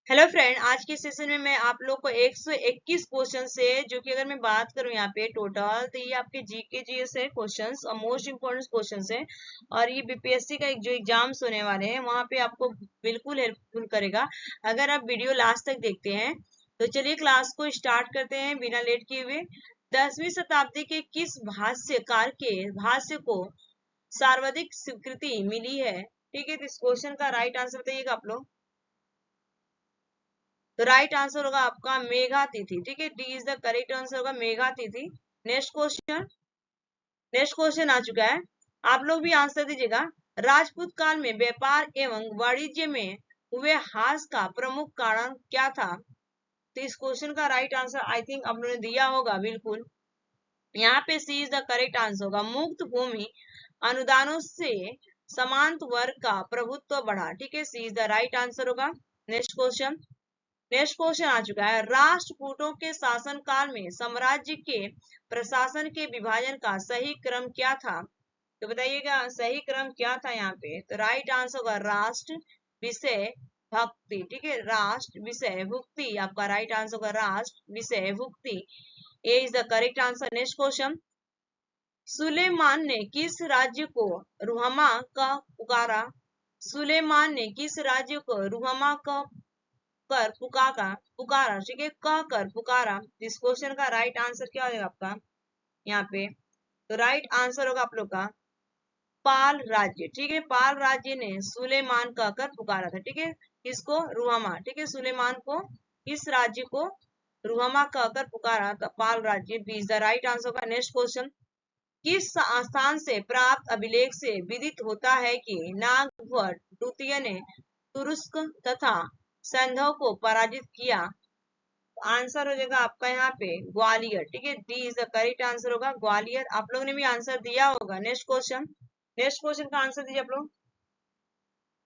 Hello friend, आज के session में मैं आप लोग को 121 क्वेश्चन से, जो कि अगर मैं बात करूं यहाँ पे टोटल, तो ये आपके जीके जीएस है क्वेश्चंस और मोस्ट इंपोर्टेंट क्वेश्चंस है। और ये बीपीएससी का एक जो एग्जाम्स होने वाले हैं वहां पे आपको बिल्कुल हेल्पफुल करेगा अगर आप वीडियो लास्ट तक देखते हैं। तो चलिए क्लास को स्टार्ट करते हैं बिना लेट किए हुए। 10वीं शताब्दी के किस भाष्यकार के भाष्य को सर्वाधिक स्वीकृति मिली है? ठीक है, तो इस क्वेश्चन का राइट आंसर बताइएगा आप लोग। तो राइट आंसर होगा आपका मेघातिथि। ठीक है, D is the correct answer होगा मेघातिथि। नेक्स्ट क्वेश्चन आ चुका है, आप लोग भी आंसर दीजिएगा। राजपूत काल में व्यापार एवं वाणिज्य में हुए ह्रास का प्रमुख कारण क्या था? तो इस क्वेश्चन का राइट आंसर आई थिंक आप लोगों ने दिया होगा बिल्कुल। यहाँ पे C is the correct answer होगा मुक्त भूमि अनुदानों से समांत वर्ग का प्रभुत्व बढ़ा। ठीक है, सी इज द राइट आंसर होगा। नेक्स्ट क्वेश्चन आ चुका है, राष्ट्रकूटों के शासन काल में साम्राज्य के प्रशासन के विभाजन का सही क्रम क्या था? तो बताइएगा सही क्रम क्या था यहाँ पे। तो राइट आंसर होगा राष्ट्र विषय भक्ति। ठीक है, राष्ट्र विषय भुक्ति आपका राइट आंसर होगा, राष्ट्र विषय भुक्ति। A is the correct answer. Next question, सुलेमान ने किस राज्य को रुहमा का पुकारा? सुलेमान ने किस राज्य को रुहमा का कर पुकारा? ठीक है, कह कर पुकारा। इस क्वेश्चन का राइट आंसर क्या होगा आपका यहाँ पे? तो राइट आंसर होगा आप लोग का पाल राज्य। ठीक है, पाल राज्य ने सुलेमान कहकर पुकारा था। ठीक है, किसको? रुहमा। ठीक है, सुलेमान को इस राज्य को रुहमा कहकर पुकारा था, पाल राज्य। B is the right answer होगा। नेक्स्ट क्वेश्चन, किस स्थान से प्राप्त अभिलेख से विदित होता है कि नागभट्ट द्वितीय ने तुरुस्क तथा सैंधव को पराजित किया? आंसर हो जाएगा आपका यहाँ पे ग्वालियर। ठीक है, D is the correct answer होगा ग्वालियर। आप लोगों ने भी आंसर दिया होगा। नेक्स्ट क्वेश्चन का आंसर दीजिए आप लोग।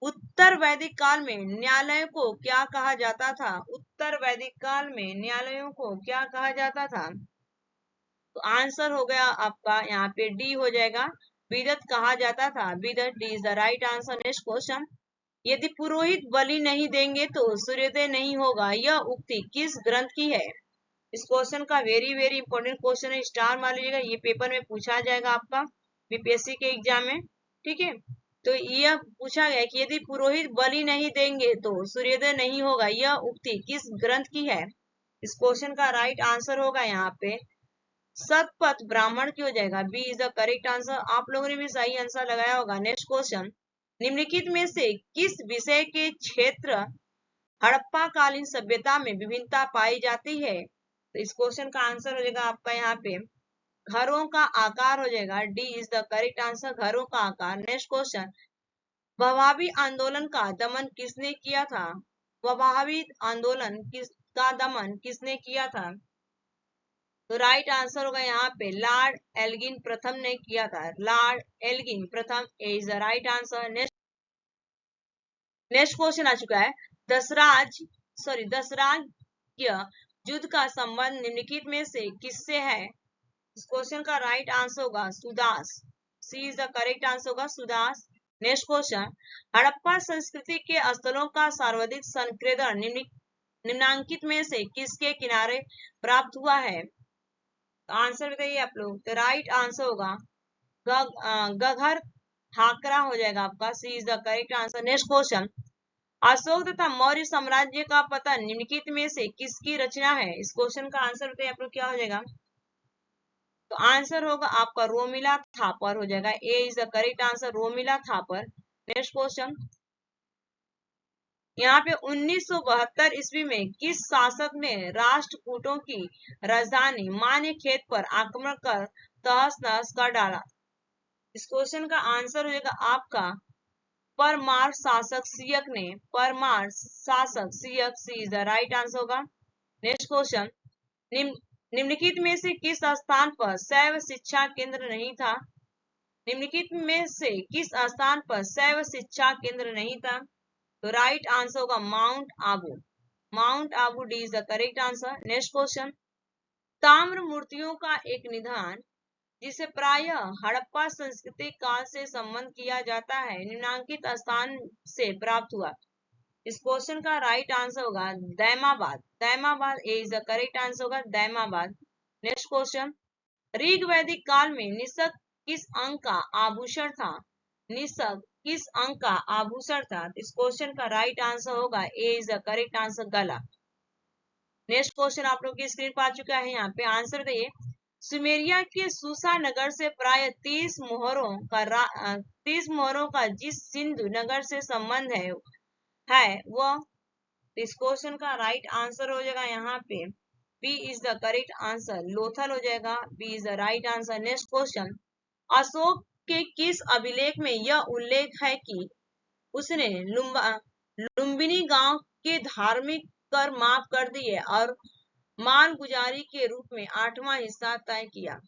उत्तर वैदिक काल में न्यायालयों को क्या कहा जाता था? उत्तर वैदिक काल में न्यायालयों को क्या कहा जाता था? तो आंसर हो गया आपका यहाँ पे डी हो जाएगा, विदत कहा जाता था, विदत। D is the right answer. Next question, यदि पुरोहित बलि नहीं देंगे तो सूर्योदय नहीं होगा, यह उक्ति किस ग्रंथ की है? इस क्वेश्चन का वेरी वेरी इंपॉर्टेंट क्वेश्चन है, स्टार मार लीजिएगा, ये पेपर में पूछा जाएगा आपका बीपीएससी के एग्जाम में। ठीक है, तो यह पूछा गया कि यदि पुरोहित बलि नहीं देंगे तो सूर्योदय नहीं होगा, यह उक्ति किस ग्रंथ की है? इस क्वेश्चन का राइट आंसर होगा यहाँ पे सतपथ ब्राह्मण की हो जाएगा, B is the correct answer. आप लोगों ने भी सही आंसर लगाया होगा। नेक्स्ट क्वेश्चन, निम्नलिखित में से किस विषय के क्षेत्र हड़प्पा कालीन सभ्यता में विभिन्नता पाई जाती है? तो इस क्वेश्चन का आंसर हो जाएगा आपका यहाँ पे घरों का आकार हो जाएगा, D is the correct answer, घरों का आकार। नेक्स्ट क्वेश्चन, वहाबी आंदोलन का दमन किसने किया था? वहाबी आंदोलन का दमन किसने किया था? तो राइट आंसर होगा यहाँ पे लॉर्ड एल्गिन प्रथम ने किया था, लॉर्ड एल्गिन प्रथम is the right answer. Next question आ चुका है, दसराज्य युद्ध का संबंध निम्नलिखित में से किससे है? इस क्वेश्चन का राइट आंसर होगा सुदास, सी इज द करेक्ट आंसर होगा सुदास। नेक्स्ट क्वेश्चन, हड़प्पा संस्कृति के स्थलों का सर्वाधिक संकेंद्रण निम्नांकित में से किसके किनारे प्राप्त हुआ है? आंसर बताइए आप लोग। तो राइट आंसर होगा गघर हाकरा हो जाएगा आपका, C is the correct answer. Next question, Ashoka तथा मौर्य साम्राज्य का पतन निम्नलिखित में से किसकी रचना है? इस क्वेश्चन का आंसर बताइए आप लोग क्या हो जाएगा। तो आंसर होगा आपका रोमिला थापर हो जाएगा, A is the correct answer, Romila Thapar. Next question, यहाँ पे 1972 ईस्वी में किस शासक ने राष्ट्रकूटों की राजधानी मान्यखेत पर आक्रमण कर तहस नहस कर डाला? इस क्वेश्चन का आंसर हो जाएगा आपका परमार शासक सियक ने, परमार शासक सियक, सी इज द राइट आंसर होगा। नेक्स्ट क्वेश्चन, निम्नलिखित में से किस स्थान पर शैव शिक्षा केंद्र नहीं था? निम्नलिखित में से किस स्थान पर शैव शिक्षा केंद्र नहीं था? तो राइट आंसर होगा Mount Abu, Mount Abu, D is the correct answer. Next question, ताम्र मूर्तियों का एक निधान जिसे प्रायः हड़प्पा संस्कृति काल से संबंध किया जाता है निम्नांकित स्थान से प्राप्त हुआ? इस क्वेश्चन का राइट आंसर होगा दैमाबाद। दैमाबाद ए इज द करेक्ट आंसर होगा, दैमाबाद। नेक्स्ट क्वेश्चन, ऋग वैदिक काल में निषद किस अंग का आभूषण था? निषद किस अंग का आभूषण था? इस क्वेश्चन का राइट आंसर होगा A is the correct answer, गला। नेक्स्ट क्वेश्चन आप लोग की स्क्रीन पर आ चुका है, यहाँ पे आंसर दिए। सुमेरिया के सूसा नगर से प्राय 30 मोहरों का जिस सिंधु नगर से संबंध है वह, इस क्वेश्चन का राइट आंसर हो जाएगा यहाँ पे B is the correct answer, Lothal हो जाएगा, B is the right answer. Next question, Ashoka के किस अभिलेख में यह उल्लेख है कि उसने लुम्बिनी गांव के धार्मिक कर माफ कर दिए और मालगुजारी के रूप में 8वां हिस्सा तय किया?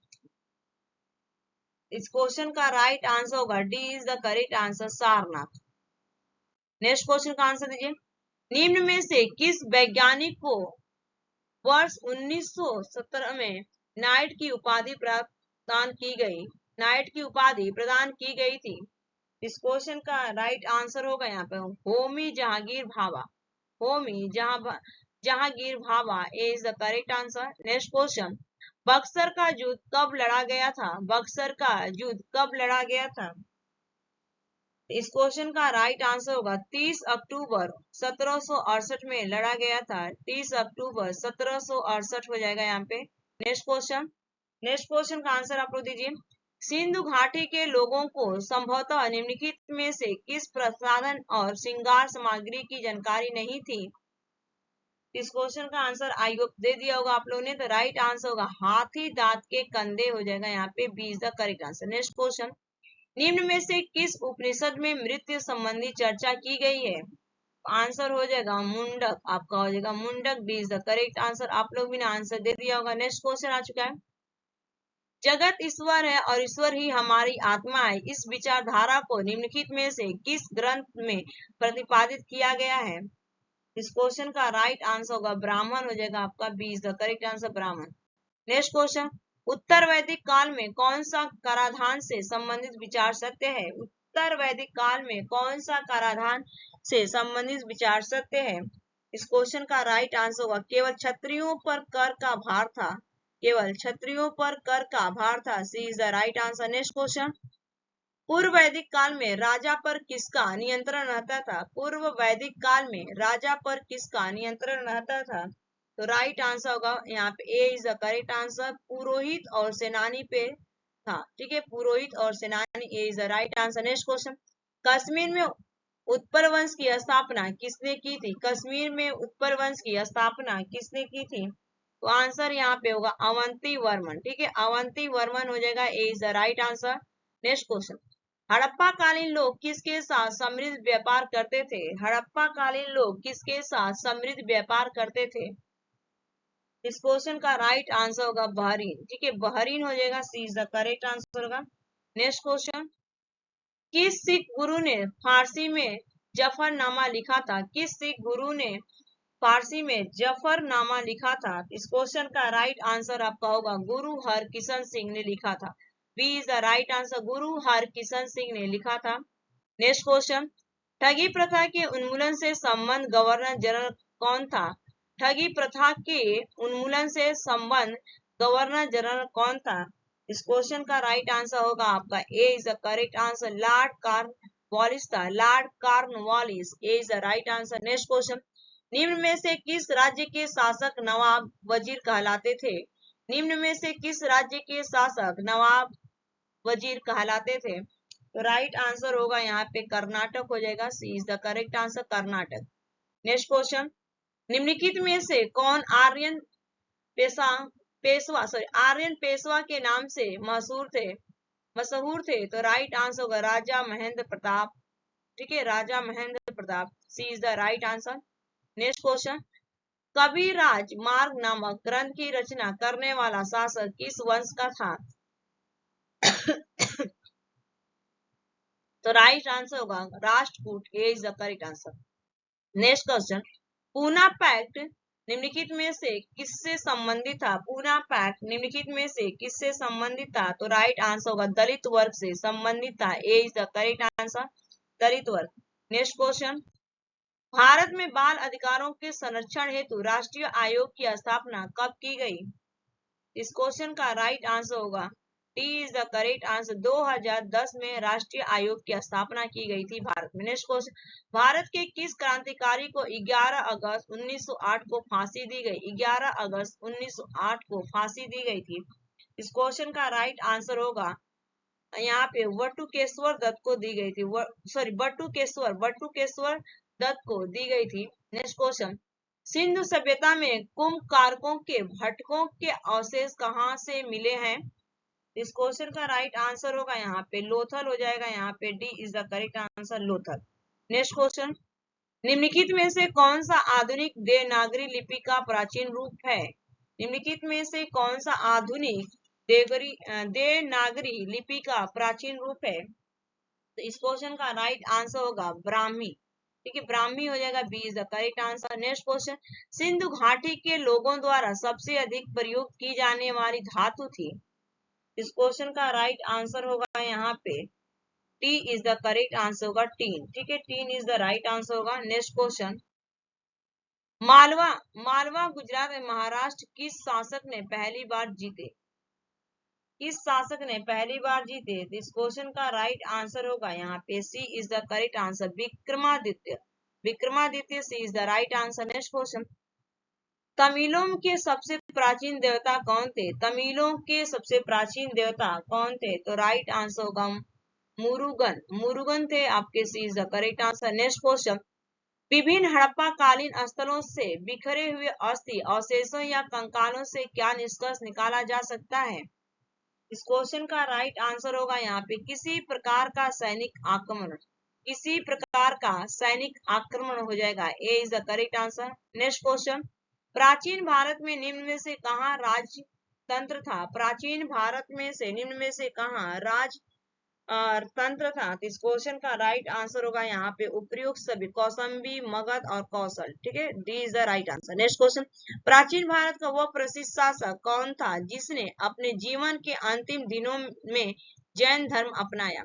इस क्वेश्चन का राइट आंसर होगा D is the correct answer, Sarnath. Next question का आंसर दीजिए। निम्न में से किस वैज्ञानिक को वर्ष 1917 में नाइट की उपाधि प्रदान की गई? नाइट की उपाधि प्रदान की गई थी? इस क्वेश्चन का राइट आंसर होगा यहाँ पे Homi Jahangir Bhabha. Homi Jahangir Bhabha is the correct answer. Next question, Buxar का युद्ध कब लड़ा गया था? बक्सर का युद्ध कब लड़ा गया था? इस क्वेश्चन का राइट आंसर होगा 30 अक्टूबर 1768 में लड़ा गया था। 30 अक्टूबर 1768 हो जाएगा यहाँ पे। नेक्स्ट क्वेश्चन का आंसर आप लोग दीजिए। सिंधु घाटी के लोगों को संभवतः निम्नलिखित में से किस प्रसाधन और श्रृंगार सामग्री की जानकारी नहीं थी? इस क्वेश्चन का आंसर आई होप दे दिया होगा आप लोगों ने, तो राइट आंसर होगा हाथी दांत के कंधे हो जाएगा यहाँ पे, B is the correct answer. Next question, निम्न में से किस उपनिषद में मृत्यु संबंधी चर्चा की गई है? आंसर हो जाएगा मुंडक, आपका हो जाएगा Mundaka, B is the correct answer. आप लोग भी ना आंसर दे दिया होगा। नेक्स्ट क्वेश्चन आ चुका है, जगत ईश्वर है और ईश्वर ही हमारी आत्मा है, इस विचारधारा को निम्नलिखित में से किस ग्रंथ में प्रतिपादित किया गया है? इस क्वेश्चन का राइट आंसर होगा ब्राह्मण हो जाएगा आपका, B is the correct answer, Brahmin. Next question, उत्तर वैदिक काल में कौन सा कराधान से संबंधित विचार सत्य है? उत्तर वैदिक काल में कौन सा कराधान से संबंधित विचार सत्य है? इस क्वेश्चन का राइट आंसर होगा केवल क्षत्रियों पर कर का भार था, केवल क्षत्रियों पर कर का भार था, C is the right answer. Next question, पूर्व वैदिक काल में राजा पर किसका नियंत्रण रहता था? पूर्व वैदिक काल में राजा पर किसका नियंत्रण रहता था? तो राइट आंसर होगा यहाँ पे A is the correct answer, पुरोहित और सेनानी पे था। ठीक है, पुरोहित और सेनानी, A is the right answer. Next question, Kashmir में उत्पर वंश की स्थापना किसने की थी? कश्मीर में उत्पर वंश की स्थापना किसने की थी? तो आंसर यहाँ पे होगा अवंती वर्मन। ठीक है, अवंती वर्मन हो जाएगा, A is the right answer. Next question, Harappa कालीन लोग किसके साथ समृद्ध व्यापार करते थे? हड़प्पा कालीन लोग किसके साथ समृद्ध व्यापार करते थे? इस क्वेश्चन का राइट आंसर होगा बहरीन। ठीक है, बहरीन हो जाएगा, C is the correct answer होगा। नेक्स्ट क्वेश्चन, किस सिख गुरु ने फारसी में जफरनामा लिखा था? किस सिख गुरु ने फारसी में जफरनामा लिखा था? इस क्वेश्चन का राइट आंसर आपका होगा गुरु हरकिशन सिंह ने लिखा था, B is the right answer, Guru Harkishan Singh ने लिखा था। नेक्स्ट क्वेश्चन, ठगी प्रथा के उन्मूलन से संबंध गवर्नर जनरल कौन था? ठगी प्रथा के उन्मूलन से संबंध गवर्नर जनरल कौन था? इस क्वेश्चन का राइट आंसर होगा आपका A is the correct answer, Lord Cornwallis था, Lord Cornwallis, A is the right answer. Next question, निम्न में से किस राज्य के शासक नवाब वजीर कहलाते थे? निम्न में से किस राज्य के शासक नवाब वजीर कहलाते थे? तो राइट आंसर होगा यहाँ पे कर्नाटक हो जाएगा, C is the correct answer, Karnataka. Next question, निम्नलिखित में से कौन आर्यन पेशवा के नाम से मशहूर थे? तो राइट आंसर होगा राजा महेंद्र प्रताप। ठीक है, Raja Mahendra Pratap, C is the right answer. Next question, Kavirajamarga नामक ग्रंथ की रचना करने वाला शासक किस वंश का था? तो राइट आंसर होगा Rashtrakuta, A is the correct answer. Next question, Poona pact निम्नलिखित में से किससे संबंधित था? पूना पैक्ट निम्नलिखित में से किससे संबंधित था? तो राइट आंसर होगा दलित वर्ग से संबंधित था, A is the correct answer, दलित वर्ग। नेक्स्ट क्वेश्चन, भारत में बाल अधिकारों के संरक्षण हेतु राष्ट्रीय आयोग की स्थापना कब की गई? इस क्वेश्चन का राइट आंसर होगा D is the correct answer. 2010 में राष्ट्रीय आयोग की स्थापना की गई थी भारत में। नेक्स्ट क्वेश्चन, भारत के किस क्रांतिकारी को 11 अगस्त 1908 को फांसी दी गई? 11 अगस्त 1908 को फांसी दी गई थी। इस क्वेश्चन का राइट आंसर होगा यहाँ पे बटुकेश्वर दत्त को दी गई थी। सॉरी, बटुकेश्वर दत्त को दी गई थी। नेक्स्ट क्वेश्चन, सिंधु सभ्यता में कुंभकारकों के भटकों के अवशेष कहाँ से मिले हैं? इस क्वेश्चन का राइट आंसर होगा यहाँ पे लोथल हो जाएगा। यहाँ पे D is the correct answer, Lothal. Next question, निम्नलिखित में से कौन सा आधुनिक देवनागरी लिपि का प्राचीन रूप है? निम्नलिखित में से कौन सा आधुनिक देवनागरी लिपि का प्राचीन रूप है? तो इस क्वेश्चन का राइट आंसर होगा ब्राह्मी। ठीक है, ब्राह्मी हो जाएगा, B is the correct answer. Next question, Sindhu घाटी के लोगों द्वारा सबसे अधिक प्रयोग की जाने वाली धातु थी? इस क्वेश्चन का राइट आंसर होगा यहाँ पे T is the correct answer होगा, टीन। ठीक है, tin is the right answer होगा। नेक्स्ट क्वेश्चन, मालवा गुजरात में महाराष्ट्र किस शासक ने पहली बार जीते? किस शासक ने पहली बार जीते? इस क्वेश्चन का राइट आंसर होगा यहाँ पे C is the correct answer, Vikramaditya. Vikramaditya C is the right answer. Next question, तमिलों के सबसे प्राचीन देवता कौन थे? तमिलों के सबसे प्राचीन देवता कौन थे? तो राइट आंसर होगा मुरुगन। मुरुगन थे आपके, C is the correct answer. Next question, विभिन्न हड़प्पा कालीन स्थलों से बिखरे हुए अस्थि अवशेषों या कंकालों से क्या निष्कर्ष निकाला जा सकता है? इस क्वेश्चन का राइट आंसर होगा यहाँ पे किसी प्रकार का सैनिक आक्रमण। किसी प्रकार का सैनिक आक्रमण हो जाएगा, A is the correct answer. Next question, प्राचीन भारत में निम्न में से कहाँ राजतंत्र था? प्राचीन भारत में से निम्न में से कहाँ राज तंत्र था? इस क्वेश्चन का राइट आंसर होगा यहाँ पे उपयुक्त सभी, कौसंबी, मगध और कौशल। ठीक है, D is the right answer. Next question, प्राचीन भारत का वह प्रसिद्ध शासक कौन था जिसने अपने जीवन के अंतिम दिनों में जैन धर्म अपनाया?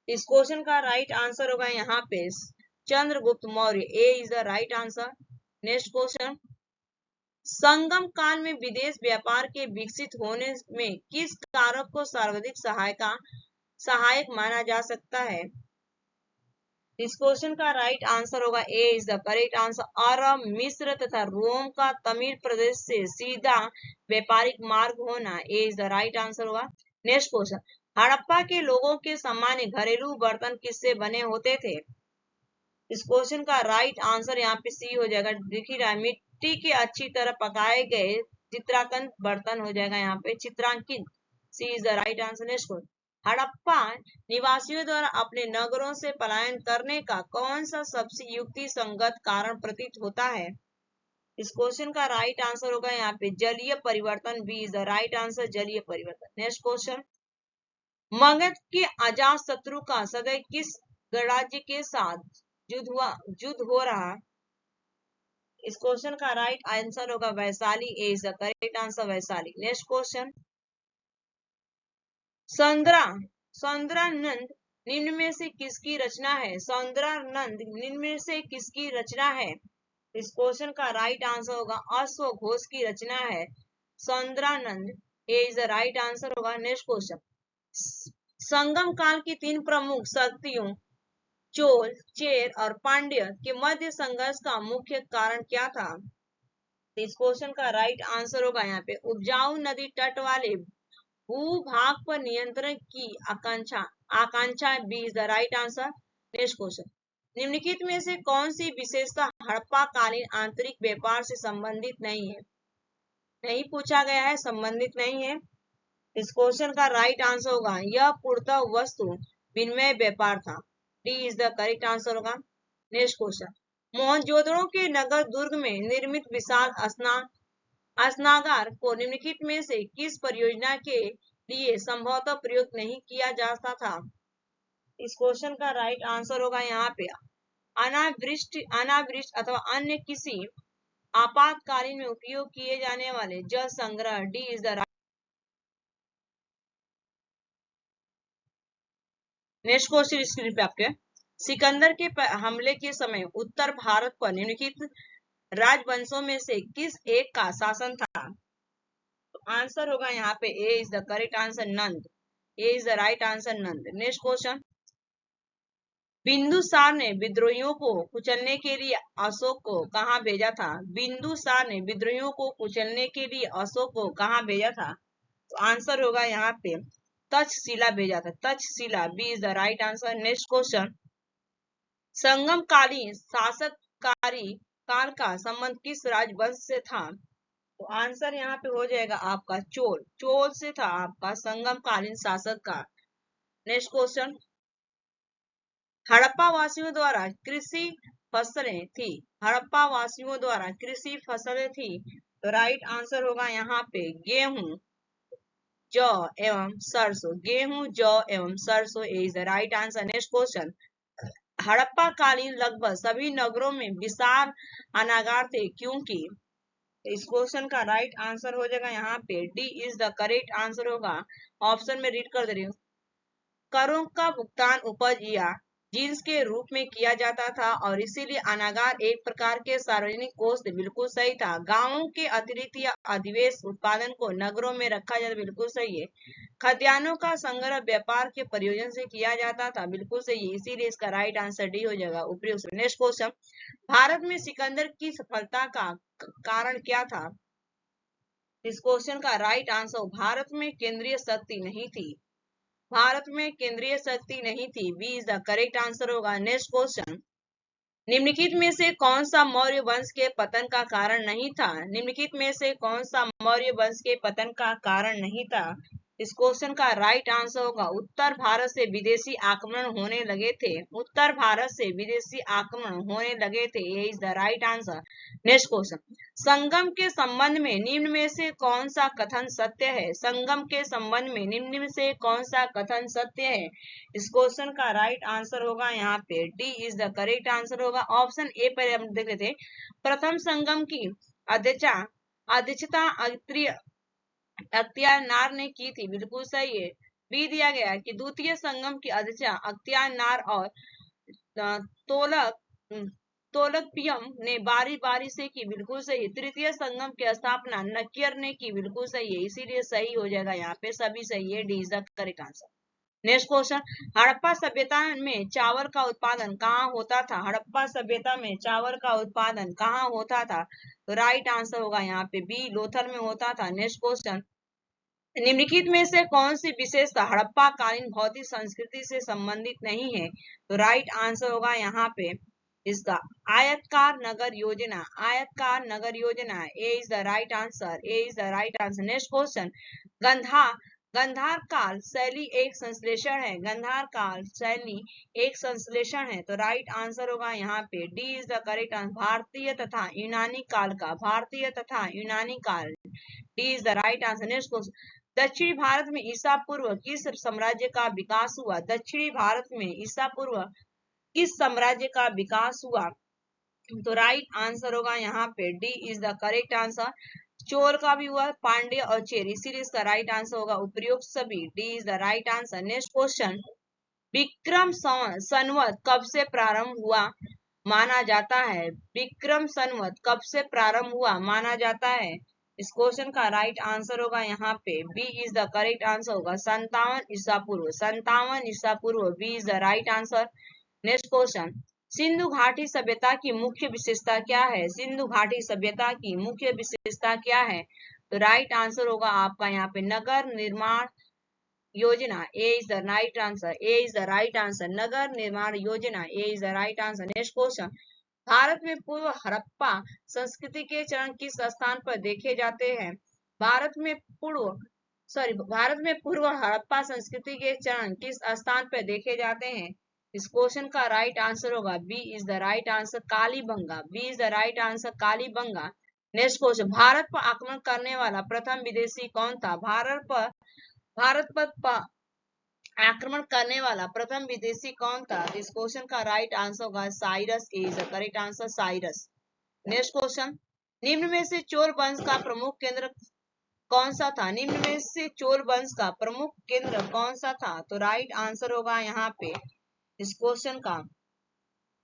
इस क्वेश्चन का राइट आंसर होगा यहाँ पे Chandragupta Maurya, A is the right answer. Next question, Sangam काल में विदेश व्यापार के विकसित होने में किस कारक को सर्वाधिक सहायक माना जा सकता है? इस क्वेश्चन का राइट आंसर होगा A is the correct answer, अरब, मिस्र तथा रोम का तमिल प्रदेश से सीधा व्यापारिक मार्ग होना, ए इज द राइट आंसर होगा। नेक्स्ट क्वेश्चन, हड़प्पा के लोगों के सामान्य घरेलू बर्तन किससे बने होते थे? इस क्वेश्चन का राइट आंसर यहाँ पे सी हो जाएगा, दिख ही रहा है, मिट्टी के अच्छी तरह पकाए गए चित्रांकित बर्तन हो जाएगा यहाँ पे, चित्रांकित, C is the right answer. Next, Harappa निवासियों द्वारा अपने नगरों से पलायन करने का कौन सा सबसे युक्ति संगत कारण प्रतीत होता है? इस क्वेश्चन का राइट आंसर होगा यहाँ पे जलीय परिवर्तन, B is the right answer, जलीय परिवर्तन। नेक्स्ट क्वेश्चन, मगध के अजात शत्रु का सदैव किस गणराज्य के साथ युद्ध हो रहा? इस क्वेश्चन का राइट आंसर होगा Vaishali, A is the correct answer, Vaishali. Next question, Saundarananda निम्न में से किसकी रचना है? सौंदरानंद निम्न में से किसकी रचना है? इस क्वेश्चन का राइट आंसर होगा अश्वघोष की रचना है सौंदरानंद, ए इज द राइट आंसर होगा। नेक्स्ट क्वेश्चन, संगम काल की तीन प्रमुख शक्तियों चोल, चेर और पांड्य के मध्य संघर्ष का मुख्य कारण क्या था? इस क्वेश्चन का राइट आंसर होगा यहाँ पे उपजाऊ नदी तट वाले भूभाग पर नियंत्रण की आकांक्षा, B is the right answer. Next question, निम्नलिखित में से कौन सी विशेषता हड़प्पा कालीन आंतरिक व्यापार से संबंधित नहीं है? नहीं पूछा गया है, संबंधित नहीं है। इस क्वेश्चन का राइट आंसर होगा यह पूर्णतः वस्तु विनिमय व्यापार था, D is the correct answer होगा। नेक्स्ट क्वेश्चन, मोहनजोदड़ो के नगर दुर्ग में निर्मित विशाल स्नागार को निम्नलिखित में से किस परियोजना के लिए संभवतः प्रयोग नहीं किया जाता था? इस क्वेश्चन का राइट आंसर होगा यहाँ पे अनावृष्टि अथवा अन्य किसी आपातकालीन में उपयोग किए जाने वाले जल संग्रह, D is the right. Next question screen पे आपके सिकंदर के हमले के समय उत्तर भारत पर निम्नलिखित राजवंशों में से किस एक का शासन था? तो आंसर होगा यहाँ पे A is the correct answer, Nanda. A is the right answer, Nanda. Next question, Bindusara ने विद्रोहियों को कुचलने के लिए अशोक को कहाँ भेजा था? बिंदुसार ने विद्रोहियों को कुचलने के लिए अशोक को कहाँ भेजा था? तो आंसर होगा यहाँ पे तक्षशिला भेजा था, Taxila. B is the right answer. Next question, संगमकालीन शासककारी काल का संबंध किस राजवंश से था? तो आंसर यहाँ पे हो जाएगा आपका चोल, चोल से था आपका संगमकालीन शासक का। नेक्स्ट क्वेश्चन, हड़प्पा वासियों द्वारा कृषि फसलें थी, हड़प्पा वासियों द्वारा कृषि फसलें थी, तो राइट आंसर होगा यहाँ पे गेहूं, जौ एवं सरसों, गेहूं, जौ एवं सरसों is the right answer. Next question, Harappa कालीन लगभग सभी नगरों में विशाल अनागार थे क्योंकि? इस क्वेश्चन का राइट आंसर हो जाएगा यहाँ पे D is the correct answer होगा। ऑप्शन में रीड कर दे रही हूँ, करों का भुगतान उपज या जिन्स के रूप में किया जाता था और इसीलिए अनागार एक प्रकार के सार्वजनिक कोष थे, बिल्कुल सही था। गांवों के अतिरिक्त या अधिवेश उत्पादन को नगरों में रखा जाता, बिल्कुल सही है। खाद्यान्नों का संग्रह व्यापार के प्रयोजन से किया जाता था, बिल्कुल सही है, इसीलिए इसका राइट आंसर डी हो जाएगा उपयुक्त। नेक्स्ट क्वेश्चन, भारत में सिकंदर की सफलता का कारण क्या था? इस क्वेश्चन का राइट आंसर, भारत में केंद्रीय शक्ति नहीं थी, भारत में केंद्रीय शक्ति नहीं थी। B is the correct answer होगा। नेक्स्ट क्वेश्चन, निम्नलिखित में से कौन सा मौर्य वंश के पतन का कारण नहीं था? निम्नलिखित में से कौन सा मौर्य वंश के पतन का कारण नहीं था? इस क्वेश्चन का राइट आंसर होगा उत्तर भारत से विदेशी आक्रमण होने लगे थे, उत्तर भारत से विदेशी आक्रमण होने लगे थे, ये is the right answer. Next question, Sangam के संबंध में निम्न में से कौन सा कथन सत्य है? संगम के संबंध में निम्न में से कौन सा कथन सत्य है? इस क्वेश्चन का राइट आंसर होगा यहाँ पे D is the correct answer होगा। ऑप्शन ए पर हम देख लेते, प्रथम संगम की अध्यक्षता अख्तियार ने की थी, बिल्कुल सही है। बी दिया गया कि द्वितीय संगम की अध्यक्षता अख्तियार और तोलकपियम ने बारी बारी से की, बिल्कुल सही है। तृतीय संगम की स्थापना नक्यर ने की, बिल्कुल सही है, इसीलिए सही हो जाएगा यहाँ पे, सभी सही है, D is the correct answer. Next question, Harappa सभ्यता में चावल का उत्पादन कहाँ होता था? हड़प्पा सभ्यता में चावल का उत्पादन कहाँ होता था? तो राइट आंसर होगा यहाँ पे बी, लोथल में होता था। नेक्स्ट क्वेश्चन, निम्नलिखित में से कौन सी विशेषता हड़प्पा कालीन भौतिक संस्कृति से संबंधित नहीं है? तो राइट आंसर होगा यहाँ पे इसका आयतकार नगर योजना, आयतकार नगर योजना, A is the right answer, A is the right answer. Next question, Gandhara काल शैली एक संश्लेषण है, गंधार काल शैली एक संश्लेषण है, तो राइट आंसर होगा यहाँ पे D is the correct answer. भारतीय तथा यूनानी काल का, भारतीय तथा यूनानी काल, D is the right answer. Next question, दक्षिणी भारत में ईसा पूर्व किस साम्राज्य का विकास हुआ? दक्षिणी भारत में ईसा पूर्व किस साम्राज्य का विकास हुआ? तो राइट आंसर होगा यहाँ पे D is the correct answer. Chola का भी हुआ, पांड्य और चेर, इसीलिए इसका राइट आंसर होगा उपयुक्त सभी, D is the right answer. Next question, Vikram Samvat कब से प्रारंभ हुआ माना जाता है? विक्रम संवत कब से प्रारंभ हुआ माना जाता है? इस क्वेश्चन का राइट आंसर होगा यहाँ पे B is the correct answer होगा 57 ईसा पूर्व, 57 ईसा पूर्व, B is the right answer. Next question, Sindhu घाटी सभ्यता की मुख्य विशेषता क्या है? सिंधु घाटी सभ्यता की मुख्य विशेषता क्या है? तो राइट आंसर होगा आपका यहाँ पे नगर निर्माण योजना, A is the right answer, A is the right answer, नगर निर्माण योजना, A is the right answer. Next question, Bharat में पूर्व हड़प्पा संस्कृति के चरण किस स्थान पर देखे जाते हैं? भारत में पूर्व हड़प्पा संस्कृति के चरण किस स्थान पर देखे जाते हैं? इस क्वेश्चन का राइट आंसर होगा B is the right answer, Kalibangan, B is the right answer, Kalibangan. Next question, Bharat पर आक्रमण करने वाला प्रथम विदेशी कौन था? भारत पर आक्रमण करने वाला प्रथम विदेशी कौन था? इस क्वेश्चन का राइट आंसर होगा Cyrus, is the correct answer, Cyrus. Next question, निम्न में से चोल वंश का प्रमुख केंद्र कौन सा था? निम्न में से चोल वंश का प्रमुख केंद्र कौन सा था? तो राइट आंसर होगा यहाँ पे इस क्वेश्चन का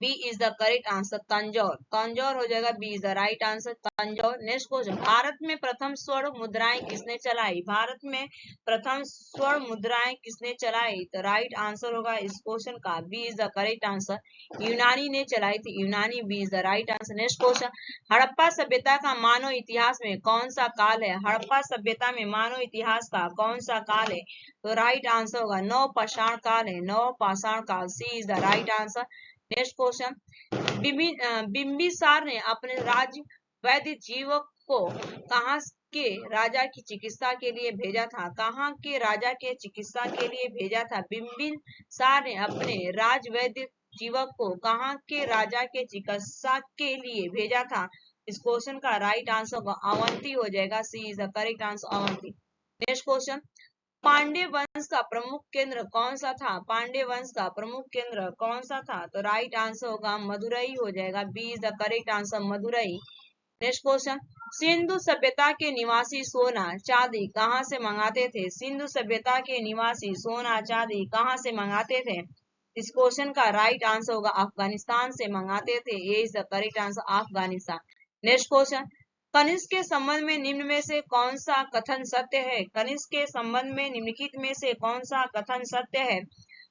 B is the correct answer, Tanjore, Tanjore हो जाएगा, B is the right answer, Tanjore. Next question, Bharat में प्रथम स्वर्ण मुद्राएं किसने चलाई? भारत में प्रथम स्वर्ण मुद्राएं किसने चलाई? तो राइट आंसर होगा इस क्वेश्चन का, B is the correct answer, यूनानी ने चलाई थी, यूनानी, B is the right answer. Next question, Harappa सभ्यता का मानव इतिहास में कौन सा काल है? हड़प्पा सभ्यता में मानव इतिहास का कौन सा काल है? तो राइट आंसर होगा नवपाषाण काल है, नवपाषाण काल, C is the right answer. Next question, Bimbisara ने अपने राज्य वैद्य जीवक को कहाँ के राजा की चिकित्सा के लिए भेजा था? कहाँ के राजा के चिकित्सा के लिए भेजा था? बिंबिसार ने अपने राज वैद्य जीवक को कहाँ के राजा के चिकित्सा के लिए भेजा था? इस क्वेश्चन का राइट आंसर होगा अवंती हो जाएगा, C is the correct answer, Avanti. Next question, Pandya वंश का प्रमुख केंद्र कौन सा था? पांड्य वंश का प्रमुख केंद्र कौन सा था? तो राइट आंसर होगा मदुरई हो जाएगा, B is the correct answer, Madurai. Next question, Sindhu सभ्यता के निवासी सोना चांदी कहाँ से मंगाते थे? सिंधु सभ्यता के निवासी सोना चांदी कहाँ से मंगाते थे? इस क्वेश्चन का राइट आंसर होगा अफगानिस्तान से मंगाते थे, ये is the correct answer, Afghanistan. Next question, Kanishka के संबंध में निम्न में से कौन सा कथन सत्य है? कनिष्क के संबंध में निम्नलिखित में से कौन सा कथन सत्य है?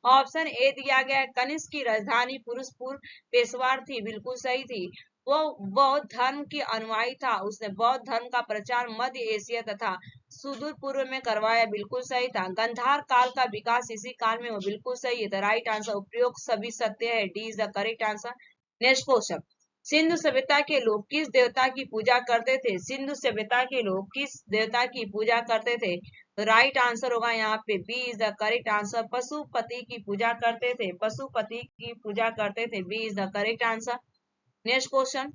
ऑप्शन ए दिया गया है, कनिष्क की राजधानी पुरुषपुर पेशवार थी, बिल्कुल सही थी। वो बौद्ध धर्म के अनुयायी था, उसने बौद्ध धर्म का प्रचार मध्य एशिया तथा सुदूर पूर्व में करवाया, बिल्कुल सही था। गंधार काल का विकास इसी काल में हो, बिल्कुल सही है। तो राइट आंसर उपयुक्त सभी सत्य है, D is the correct answer. Next question, Sindhu सभ्यता के लोग किस देवता की पूजा करते थे? सिंधु सभ्यता के लोग किस देवता की पूजा करते थे? तो राइट आंसर होगा यहाँ पे B is the correct answer, Pashupati की पूजा करते थे, पशुपति की पूजा करते थे, B is the correct answer. Next question,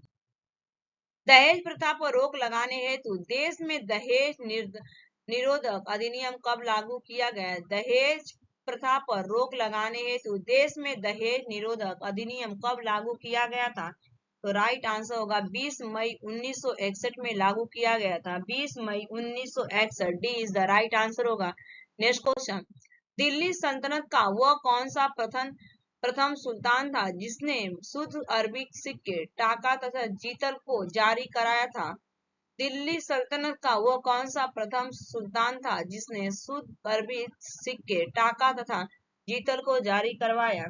दहेज प्रथा पर रोक लगाने हेतु देश में दहेज निरोधक अधिनियम कब लागू किया गया? दहेज प्रथा पर रोक लगाने हेतु देश में दहेज निरोधक अधिनियम कब लागू किया गया था? तो राइट आंसर होगा 20 मई 1961 में लागू किया गया था, 20 मई 1961, D is the right answer होगा। नेक्स्ट क्वेश्चन, दिल्ली सल्तनत का वह कौन सा प्रथम सुल्तान था जिसने शुद्ध अरबी सिक्के, टाका तथा जीतल को जारी कराया था? दिल्ली सल्तनत का वह कौन सा प्रथम सुल्तान था जिसने शुद्ध अरबी सिक्के, टाका तथा जीतल को जारी करवाया?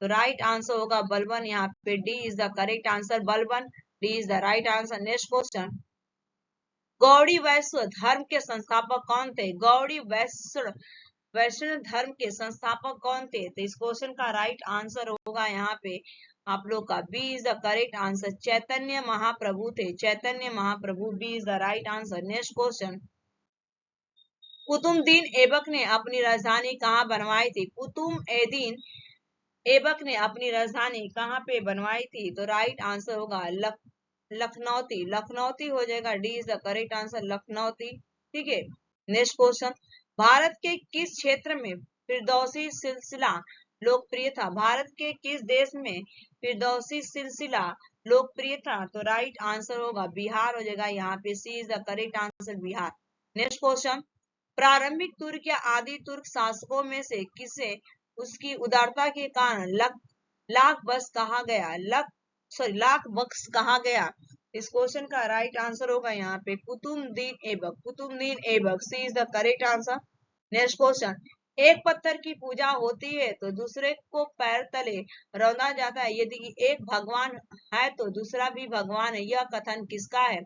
तो राइट आंसर होगा बलबन, यहाँ पे D is the correct answer, Balban, D is the right answer. Next question, गौड़ी वैश्य धर्म के संस्थापक कौन थे? गौड़ी वैष्णव धर्म के संस्थापक कौन थे? तो इस क्वेश्चन का राइट आंसर होगा यहाँ पे आप लोग का B is the correct answer, Chaitanya Mahaprabhu थे, Chaitanya Mahaprabhu, B is the right answer. Next question, Qutubuddin Aibak ने अपनी राजधानी कहाँ बनवाई थी? कुतुबुद्दीन ऐबक ने अपनी राजधानी कहाँ पे बनवाई थी? तो राइट आंसर होगा लखनौती, लखनौती हो जाएगा, D is the correct answer, Lakhnauti. ठीक है। नेक्स्ट क्वेश्चन, भारत के किस क्षेत्र में फिरदौसी सिलसिला लोकप्रिय था? भारत के किस देश में फिरदौसी सिलसिला लोकप्रिय था? तो राइट आंसर होगा बिहार हो जाएगा, यहाँ पे C is the correct answer, Bihar. Next question, प्रारंभिक तुर्क या आदि तुर्क शासकों में से किसे उसकी उदारता के कारण लाख बख्श कहा गया? लाख बख्श कहा गया? इस क्वेश्चन का राइट आंसर होगा यहाँ पे Qutubuddin Aibak, Qutubuddin Aibak, C is the correct answer. Next question, एक पत्थर की पूजा होती है तो दूसरे को पैर तले रौंदा जाता है, यदि एक भगवान है तो दूसरा भी भगवान है, यह कथन किसका है?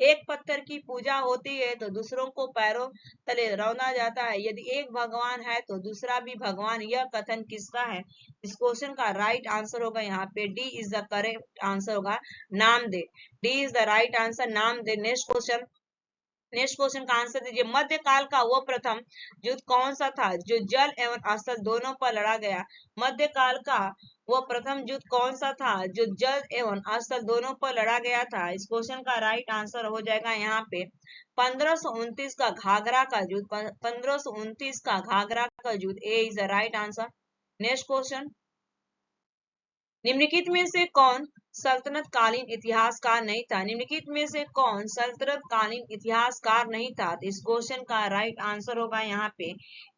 एक पत्थर की पूजा होती है तो दूसरों को पैरों तले रौंदा जाता है, यदि एक भगवान है तो दूसरा भी भगवान, यह कथन किसका है? इस क्वेश्चन का राइट आंसर होगा यहाँ पे D is the correct answer होगा Namdev, D is the right answer, Namdev. Next question का आंसर दीजिए, मध्यकाल का वो प्रथम युद्ध कौन सा था जो जल एवं स्थल दोनों पर लड़ा गया? मध्यकाल का वो प्रथम युद्ध कौन सा था जो जल एवं स्थल दोनों पर लड़ा गया था? इस क्वेश्चन का राइट आंसर हो जाएगा यहाँ पे 1529 का घाघरा का युद्ध, 1529 का घाघरा का युद्ध, A is the right answer. Next question, निम्नलिखित में से कौन सल्तनत कालीन इतिहासकार नहीं था? निम्नलिखित में से कौन सल्तनत कालीन इतिहासकार नहीं था? तो इस क्वेश्चन का राइट आंसर होगा यहाँ पे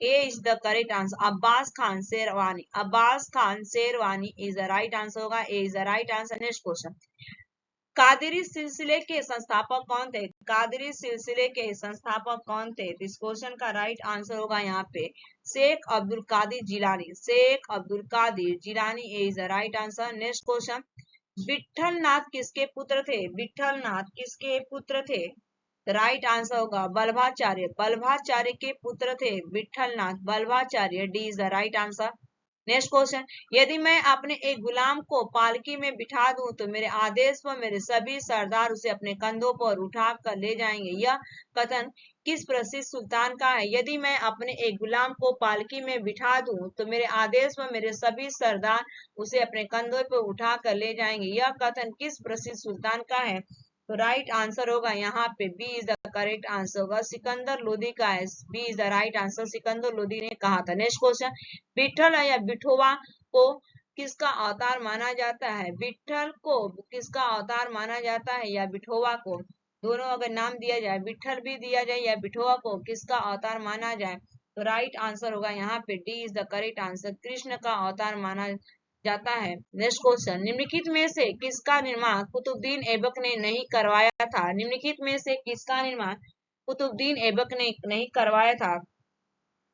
A is the correct answer, Abbas Khan Sherwani. Abbas Khan Sherwani is the right answer होगा, A is the right answer. Next question, Qadri सिलसिले के संस्थापक कौन थे? कादरी सिलसिले के संस्थापक कौन थे? तो इस क्वेश्चन का राइट आंसर होगा यहाँ पे Sheikh Abdul Qadir Jilani. Sheikh Abdul Qadir Jilani is the right answer. Next question, Vitthal Nath किसके पुत्र थे? विठल नाथ किसके पुत्र थे? राइट आंसर होगा बल्लभाचार्य। बल्लभाचार्य के पुत्र थे Vitthal Nath Vallabhacharya, D is the right answer. Next question, यदि मैं अपने एक गुलाम को पालकी में बिठा दूं तो मेरे आदेश पर मेरे सभी सरदार उसे अपने कंधों पर उठा कर ले जाएंगे। यह कथन किस प्रसिद्ध सुल्तान का है? यदि मैं अपने एक गुलाम को पालकी में बिठा दूं तो मेरे आदेश पर मेरे सभी सरदार उसे अपने कंधों पर उठा कर ले जाएंगे। यह कथन किस प्रसिद्ध सुल्तान का है? तो राइट आंसर होगा यहाँ पे B is the correct answer होगा, सिकंदर लोदी का है। B is the right answer, Sikandar Lodi ने कहा था। नेक्स्ट क्वेश्चन, विठल या विठोबा को किसका अवतार माना जाता है? विठल को किसका अवतार माना जाता है या विठोबा को? दोनों अगर नाम दिया जाए, विठल भी दिया जाए या विठोबा को किसका अवतार माना जाए? तो राइट आंसर होगा यहाँ पे D is the correct answer, Krishna का अवतार माना जाता है। नेक्स्ट क्वेश्चन, निम्नलिखित में से किसका निर्माण कुतुबुद्दीन ऐबक ने नहीं करवाया था? निम्नलिखित में से किसका निर्माण कुतुबुद्दीन ऐबक ने नहीं करवाया था?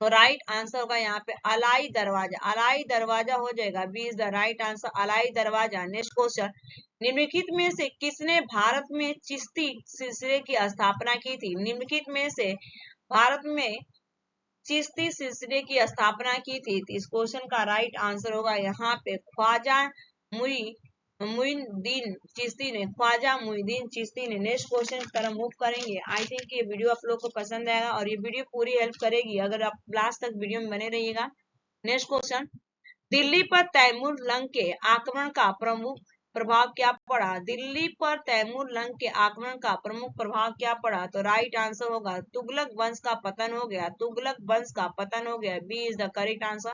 तो राइट आंसर होगा यहाँ पे अलाई दरवाजा। अलाई दरवाजा हो जाएगा, B is the right answer, Alai Darwaza. Next question, निम्नलिखित में से किसने भारत में चिश्ती सिलसिले की स्थापना की थी? निम्नलिखित में से भारत में चिश्ती सिलसिले की स्थापना की थी? तो इस क्वेश्चन का राइट आंसर होगा यहाँ पे ख्वाजा मुइनुद्दीन चिश्ती ने, ख्वाजा मुइनुद्दीन चिश्ती ने। नेक्स्ट क्वेश्चन की तरफ मूव करेंगे। आई थिंक ये वीडियो आप लोग को पसंद आएगा और ये वीडियो पूरी हेल्प करेगी अगर आप लास्ट तक वीडियो में बने रहिएगा। नेक्स्ट क्वेश्चन, दिल्ली पर तैमूर लंग के आक्रमण का प्रमुख प्रभाव क्या पड़ा? दिल्ली पर तैमूर लंग के आक्रमण का प्रमुख प्रभाव क्या पड़ा? तो राइट आंसर होगा तुगलक वंश का पतन हो गया, तुगलक वंश का पतन हो गया, B is the correct answer.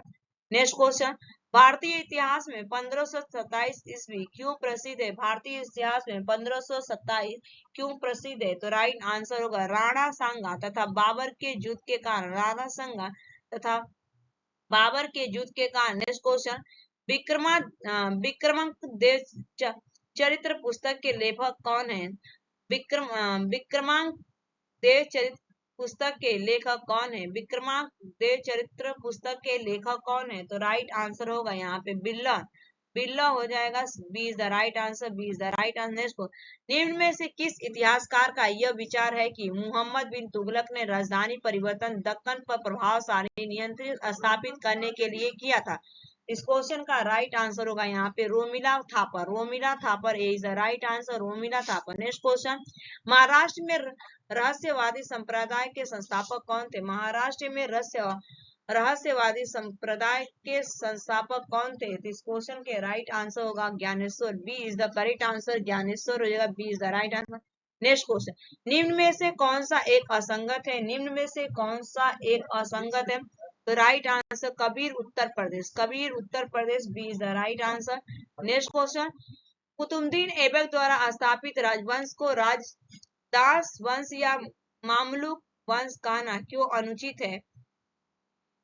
Next question, भारतीय इतिहास में 1527 ईस्वी क्यों प्रसिद्ध है? भारतीय इतिहास में 1527 क्यों प्रसिद्ध है? तो राइट आंसर होगा राणा सांगा तथा बाबर के युद्ध के कारण, राणा सांगा तथा बाबर के युद्ध के कारण। नेक्स्ट क्वेश्चन, विक्रमांक चरित्र पुस्तक के लेखक कौन है? विक्रमांक देव चरित्र पुस्तक के लेखक कौन है? विक्रमांक देव चरित्र पुस्तक के लेखक कौन है? तो राइट आंसर होगा यहाँ पे बिल्ला, बिल्ला हो जाएगा, B is the right answer, B is the right answer. निम्न में से किस इतिहासकार का यह विचार है कि मोहम्मद बिन तुगलक ने राजधानी परिवर्तन दक्कन पर प्रभावशाली नियंत्रण स्थापित करने के लिए किया था? इस क्वेश्चन का राइट आंसर होगा यहाँ पे Romila Thapar, Romila Thapar is the right answer, Romila Thapar. Next question, Maharashtra में रहस्यवादी संप्रदाय के संस्थापक कौन थे? महाराष्ट्र में रहस्यवादी संप्रदाय के संस्थापक कौन थे? तो इस क्वेश्चन के राइट आंसर होगा Dnyaneshwar, B is the correct answer, Dnyaneshwar हो जाएगा, B is the right answer. Next question, निम्न में से कौन सा एक असंगत है? निम्न में से कौन सा एक असंगत है? तो right answer Kabir Uttar Pradesh, Kabir Uttar Pradesh, B is the right answer. Next question, Qutubuddin Aibak द्वारा स्थापित राजवंश को राजदास वंश या मामलुक वंश कहना क्यों अनुचित है?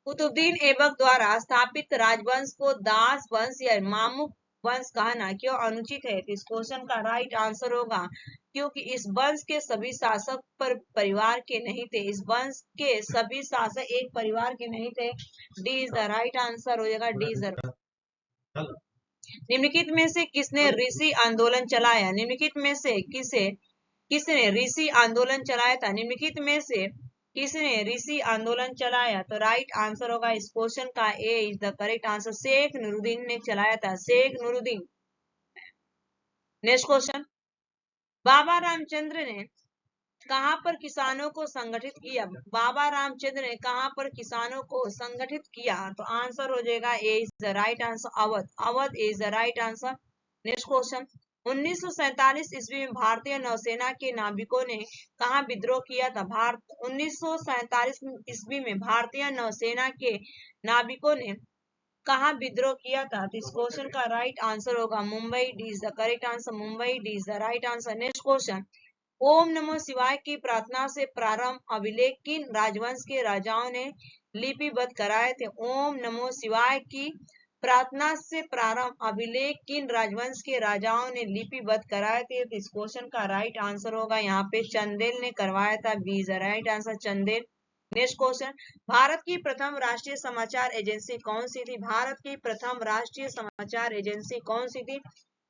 कुतुबुद्दीन ऐबक द्वारा स्थापित राजवंश को दास वंश या मामुक वंश कहना क्यों अनुचित है? इस क्वेश्चन का राइट आंसर होगा क्योंकि इस वंश के सभी शासक परिवार के नहीं थे, इस वंश के सभी शासक एक परिवार के नहीं थे, D is the right answer हो जाएगा, डी इज द। निम्नलिखित में से किसने ऋषि आंदोलन चलाया? निम्नलिखित में से किसने ऋषि आंदोलन चलाया था? निम्नलिखित में से किसने ऋषि आंदोलन चलाया? तो राइट आंसर होगा इस क्वेश्चन का A is the correct answer, Sheikh Nuruddin ने चलाया था, शेख नूरुद्दीन। नेक्स्ट क्वेश्चन, बाबा रामचंद्र ने कहां पर किसानों को संगठित किया? बाबा रामचंद्र ने कहां पर किसानों को संगठित किया? तो आंसर हो जाएगा A is the right answer, Awadh, Awadh is the right answer. Next question, 1947 ईस्वी में भारतीय नौसेना के नाविकों ने कहां विद्रोह किया था? 1947 ईस्वी में भारतीय नौसेना के नाविकों ने कहाँ विद्रोह किया था? तो इस क्वेश्चन का राइट आंसर होगा Mumbai. D is the correct answer, Mumbai. D is the right answer. Next question, ओम नमो शिवाय की प्रार्थना से प्रारंभ अभिलेख किन राजवंश के राजाओं ने लिपिबद्ध कराए थे? ओम नमो शिवाय की प्रार्थना से प्रारंभ अभिलेख किन राजवंश के राजाओं ने लिपिबद्ध कराए थे? तो इस क्वेश्चन का राइट आंसर होगा यहाँ पे चंदेल ने करवाया था। B is the right answer, Chandel. Next question, भारत की प्रथम राष्ट्रीय समाचार एजेंसी कौन सी थी? भारत की प्रथम राष्ट्रीय समाचार एजेंसी कौन सी थी?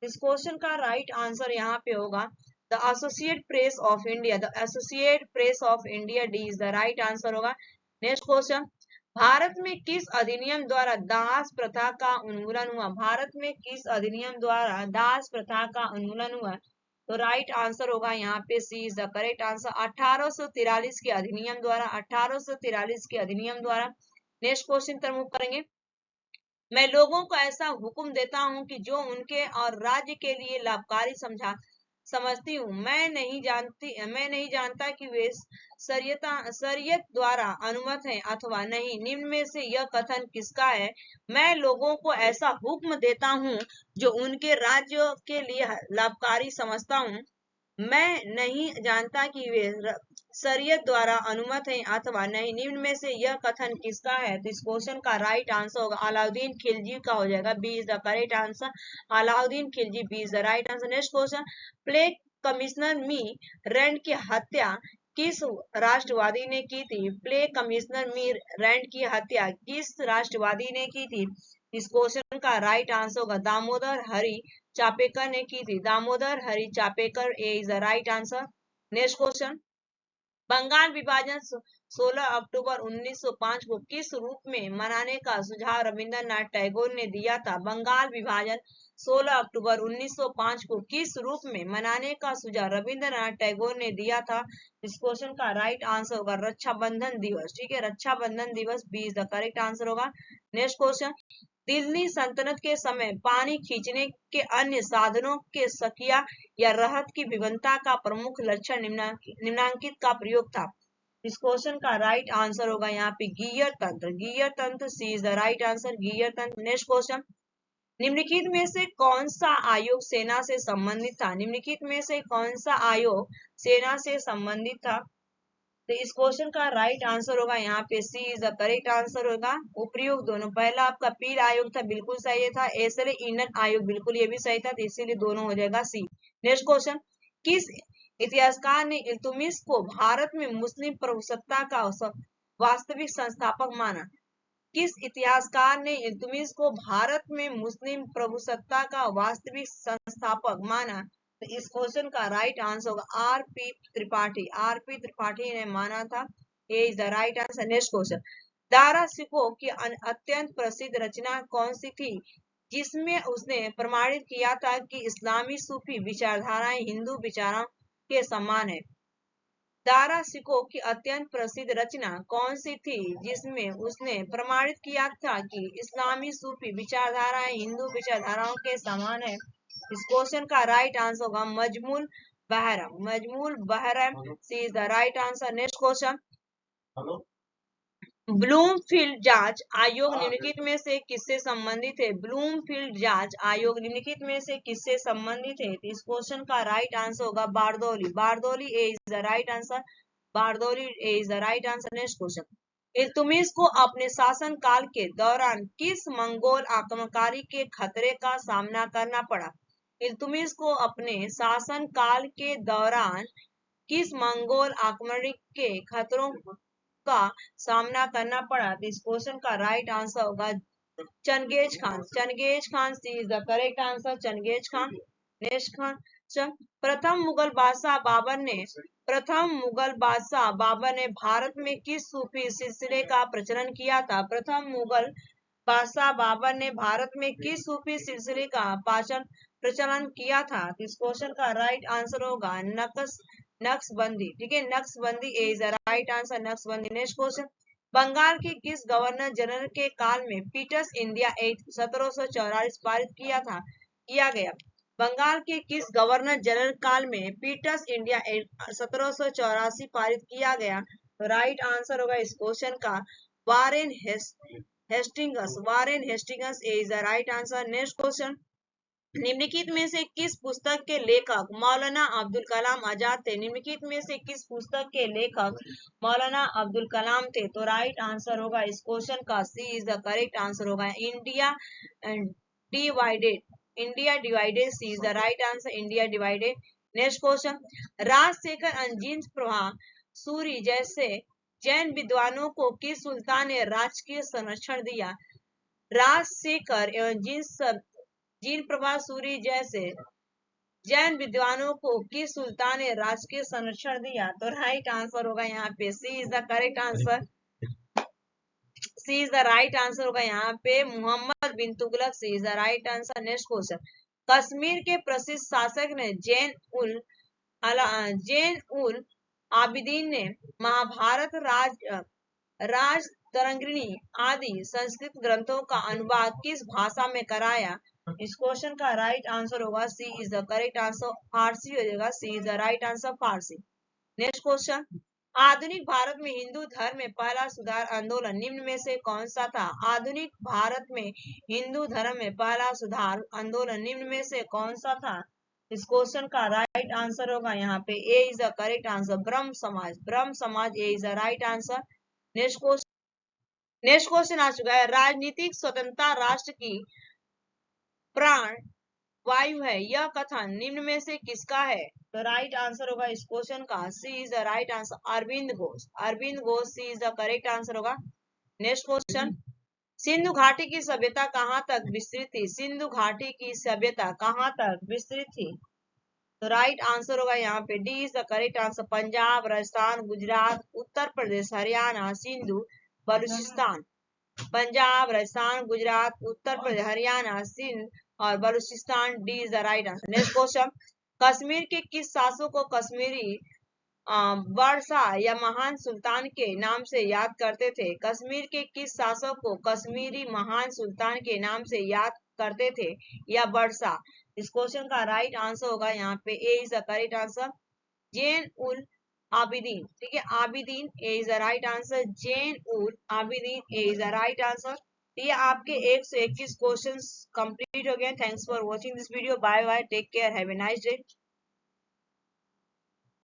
इस क्वेश्चन का राइट आंसर यहाँ पे होगा the associate press of India. The associate press of India. D is the right answer होगा। नेक्स्ट क्वेश्चन, भारत में किस अधिनियम द्वारा दास प्रथा का उन्मूलन हुआ? भारत में किस अधिनियम द्वारा दास प्रथा का उन्मूलन हुआ? तो राइट आंसर होगा यहाँ पे C is the correct answer, 1843 के अधिनियम द्वारा। 1843 के अधिनियम द्वारा। नेक्स्ट क्वेश्चन पर मूव करेंगे, मैं लोगों को ऐसा हुक्म देता हूं कि जो उनके और राज्य के लिए लाभकारी समझती हूँ। मैं नहीं जानता कि वे शरीयत द्वारा अनुमत हैं अथवा नहीं। निम्न में से यह कथन किसका है? मैं लोगों को ऐसा हुक्म देता हूँ जो उनके राज्य के लिए लाभकारी समझता हूँ। मैं नहीं जानता कि वे शरीयत द्वारा अनुमत हैं अथवा नहीं। निम्न में से यह कथन किसका है? तो इस क्वेश्चन का राइट आंसर होगा अलाउद्दीन खिलजी का हो जाएगा। B is the correct answer, Alauddin Khilji. B is the right answer. Next question, plague commissioner मी रैंड की हत्या किस राष्ट्रवादी ने की थी? प्ले कमिश्नर मी रैंड की हत्या किस राष्ट्रवादी ने की थी? इस क्वेश्चन का राइट आंसर होगा दामोदर हरि चापेकर ने की थी। Damodar Hari Chapekar. A is the right answer. Next question, Bengal विभाजन 16 अक्टूबर 1905 को किस रूप में मनाने का सुझाव रविंद्रनाथ टैगोर ने दिया था? बंगाल विभाजन 16 अक्टूबर 1905 को किस रूप में मनाने का सुझाव रविंद्रनाथ टैगोर ने दिया था? इस क्वेश्चन का राइट आंसर होगा रक्षाबंधन दिवस। ठीक है, रक्षाबंधन दिवस। B is the correct answer होगा। नेक्स्ट क्वेश्चन, दिल्ली सल्तनत के समय पानी खींचने के अन्य साधनों के सकिया या रहत की विभिन्नता का प्रमुख लक्षण निम्नांकित का प्रयोग था। इस क्वेश्चन का राइट आंसर होगा यहाँ पे गियर तंत्र। गियर तंत्र। C is the right answer, gear तंत्र। नेक्स्ट क्वेश्चन, निम्नलिखित में से कौन सा आयोग सेना से संबंधित था? निम्नलिखित में से कौन सा आयोग सेना से संबंधित था? तो इस क्वेश्चन का राइट आंसर होगा यहाँ पे C is the correct answer होगा उपयुक्त दोनों। पहला आपका पील आयोग था, बिल्कुल सही था। ऐसे ईंधन आयोग, बिल्कुल ये भी सही था, तो इसीलिए दोनों हो जाएगा सी। नेक्स्ट क्वेश्चन, किस इतिहासकार ने इल्तुतमिश को भारत में मुस्लिम प्रभुसत्ता का वास्तविक संस्थापक माना? किस इतिहासकार ने इल्तुतमिश को भारत में मुस्लिम प्रभुसत्ता का वास्तविक संस्थापक माना? तो इस क्वेश्चन का राइट आंसर होगा R P Tripathi. R P Tripathi ने माना था। A is the right answer. Next question, Dara Shikoh की अत्यंत प्रसिद्ध रचना कौन सी थी जिसमें उसने प्रमाणित किया था कि इस्लामी सूफी विचारधाराएं हिंदू विचारों के समान है? दारा सिकोह की अत्यंत प्रसिद्ध रचना कौन सी थी जिसमें उसने प्रमाणित किया था कि इस्लामी सूफी विचारधाराएं हिंदू विचारधाराओं के समान है? इस क्वेश्चन का राइट आंसर होगा मजमूल बहरम। मजमूल बहरम। C is the right answer. Next question, Bloomfield जांच आयोग निम्नलिखित में से किससे संबंधित है? ब्लूमफील्ड जांच आयोग निम्नलिखित में से किससे संबंधित है? तो इस क्वेश्चन का राइट आंसर होगा Bardoli. Bardoli. A is the right answer, Bardoli. A is the right answer. Next question, Iltutmish को अपने शासन काल के दौरान किस मंगोल आक्रमणकारी के खतरे का सामना करना पड़ा? इल्तुतमिश को अपने शासन काल के दौरान किस मंगोल आक्रमण के खतरों का सामना करना पड़ा? तो इस क्वेश्चन का राइट आंसर होगा Changez Khan. Changez Khan. C is the correct answer, Changez Khan. Next Khan, प्रथम मुगल बाबर ने भारत में किस सूफी सिलसिले का प्रचलन किया था? प्रथम मुगल बादशाह बाबर ने भारत में किस सूफी सिलसिले का प्रचलन किया था? तो इस क्वेश्चन का राइट आंसर होगा नक्शबंदी। ठीक है, Naqshbandi. A is the right answer, Naqshbandi. Next question, Bengal के किस गवर्नर जनरल के काल में पीटर्स इंडिया एक्ट 1744 पारित किया गया? बंगाल के किस गवर्नर जनरल काल में पीटर्स इंडिया एक्ट 1784 पारित किया गया? तो राइट आंसर होगा इस क्वेश्चन का Warren Hastings, Warren Hastings is the right answer. Next question, निम्नलिखित में से किस पुस्तक के लेखक मौलाना अब्दुल कलाम आजाद थे? निम्नलिखित में से किस पुस्तक के लेखक मौलाना अब्दुल कलाम थे? तो राइट आंसर होगा इस क्वेश्चन का C is the correct answer होगा। India divided, India divided, C is the right answer, India divided. Next question, Rajshekhar अंजीज प्रभा सूरी जैसे जैन विद्वानों को किस सुल्तान ने राजकीय संरक्षण दिया? राजशेखर एवं जीन प्रभा सूरी जैसे जैन विद्वानों को किस सुल्तान ने राजकीय संरक्षण दिया? तो राइट आंसर होगा यहाँ पे C is the correct answer, C is the right answer होगा यहाँ पे Mohammad bin Tughlaq, C is the right answer. Next question, Kashmir के प्रसिद्ध शासक ने जैन उल आबिदीन ने महाभारत राज तरंगिणी आदि संस्कृत ग्रंथों का अनुवाद किस भाषा में कराया? इस क्वेश्चन का राइट आंसर होगा C is the correct answer, Farsi हो जाएगा, C is the right answer, Farsi. Next question, आधुनिक भारत में हिंदू धर्म में पहला सुधार आंदोलन निम्न में से कौन सा था? आधुनिक भारत में हिंदू धर्म में पहला सुधार आंदोलन निम्न में से कौन सा था? इस क्वेश्चन का राइट आंसर होगा यहाँ पे A is the correct answer, Brahmo Samaj, Brahmo Samaj A is the right answer. Next question आ चुका है, राजनीतिक स्वतंत्रता राष्ट्र की प्राण वायु है, यह कथन निम्न में से किसका है? तो राइट आंसर होगा इस क्वेश्चन का C is the right answer, Aurobindo Ghosh, Aurobindo Ghosh, C is the correct answer होगा। नेक्स्ट क्वेश्चन, सिंधु घाटी की सभ्यता कहाँ तक विस्तृत थी? सिंधु घाटी की सभ्यता कहाँ तक विस्तृत थी? तो राइट आंसर होगा यहाँ पे D is the correct answer, Punjab, Rajasthan, Gujarat, Uttar Pradesh, Haryana, Sindhu, Balochistan. Punjab, Rajasthan, Gujarat, Uttar Pradesh, Haryana, Sindh और Balochistan, D is the right answer. Next question, Kashmir के किस शासक को कश्मीरी वर्षा या महान सुल्तान के नाम से याद करते थे? कश्मीर के किस शासक को कश्मीरी महान सुल्तान के नाम से याद करते थे या वर्षा? इस क्वेश्चन का राइट आंसर होगा यहाँ पे A is the correct answer, Zain ul Abidin, ठीक है, Abidin A is the right answer, Zain ul Abidin A is the right answer. ये आपके 121 क्वेश्चंस कंप्लीट हो गए। Thanks for watching this video, bye bye, take care, have a nice day.